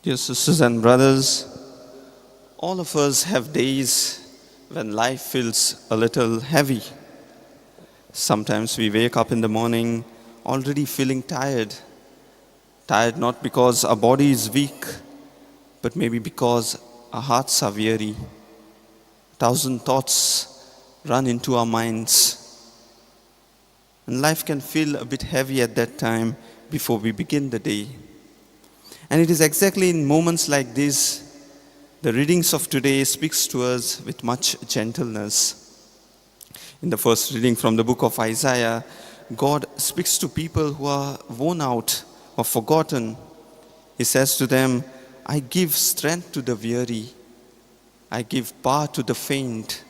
Dear sisters and brothers, all of us have days when life feels a little heavy. Sometimes we wake up in the morning already feeling tired. Tired not because our body is weak, but maybe because our hearts are weary. 1,000 thoughts run into our minds. And life can feel a bit heavy at that time before we begin the day. And it is exactly in moments like this, the readings of today speaks to us with much gentleness. In the first reading from the book of Isaiah, God speaks to people who are worn out or forgotten. He says to them, I give strength to the weary, I give power to the faint,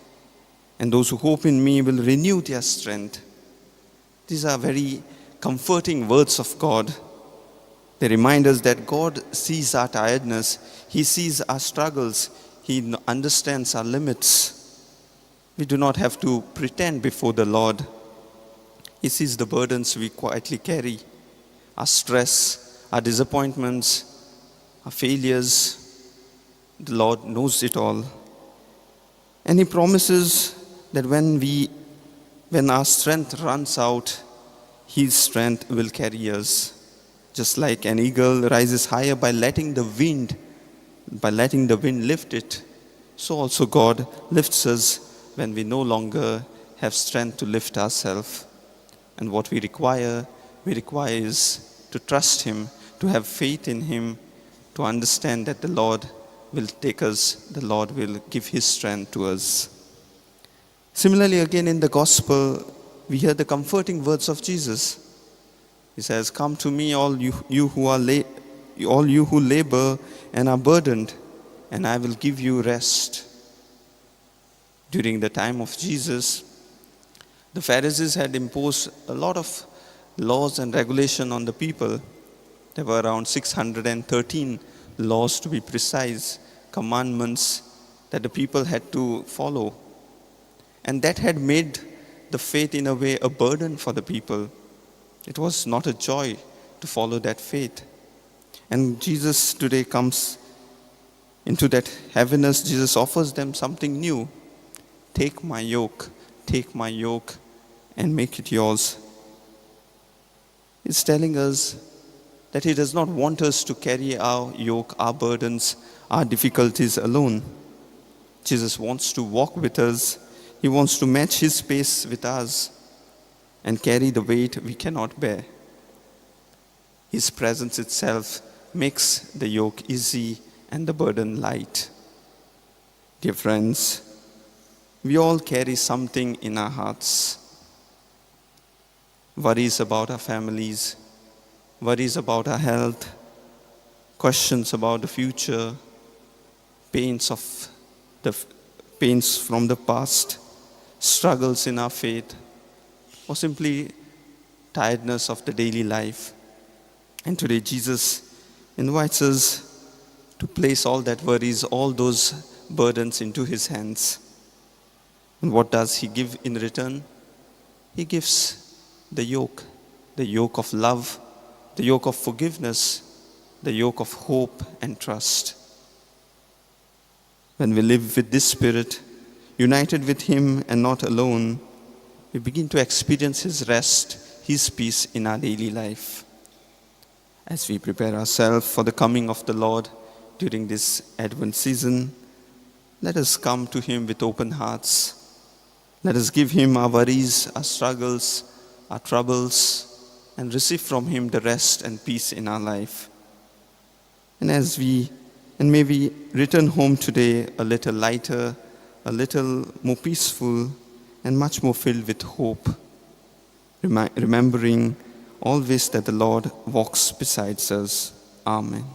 and those who hope in me will renew their strength. These are very comforting words of God. They remind us that God sees our tiredness, He sees our struggles, He understands our limits. We do not have to pretend before the Lord. He sees the burdens we quietly carry, our stress, our disappointments, our failures. The Lord knows it all. And He promises that when our strength runs out, His strength will carry us. Just like an eagle rises higher by letting the wind lift it, so also God lifts us when we no longer have strength to lift ourselves. And what we require is to trust Him, to have faith in Him, to understand that the Lord will take us, the Lord will give His strength to us. Similarly, again in the Gospel, we hear the comforting words of Jesus. He says, come to me, all you who labor and are burdened, and I will give you rest. During the time of Jesus, the Pharisees had imposed a lot of laws and regulation on the people. There were around 613 laws, to be precise, commandments that the people had to follow. And that had made the faith in a way a burden for the people. It was not a joy to follow that faith. And Jesus today comes into that heaviness. Jesus offers them something new. Take my yoke, and make it yours. He's telling us that He does not want us to carry our yoke, our burdens, our difficulties alone. Jesus wants to walk with us. He wants to match His pace with us and carry the weight we cannot bear. His presence itself makes the yoke easy and the burden light. Dear friends, we all carry something in our hearts. Worries about our families, worries about our health, questions about the future, pains from the past, struggles in our faith, or simply tiredness of the daily life. And today Jesus invites us to place all that worries, all those burdens into His hands. And what does He give in return? He gives the yoke of love, the yoke of forgiveness, the yoke of hope and trust. When we live with this Spirit, united with Him and not alone, we begin to experience His rest, His peace in our daily life. As we prepare ourselves for the coming of the Lord during this Advent season, let us come to Him with open hearts. Let us give Him our worries, our struggles, our troubles, and receive from Him the rest and peace in our life. And may we return home today a little lighter, a little more peaceful, and much more filled with hope, remembering always that the Lord walks beside us. Amen.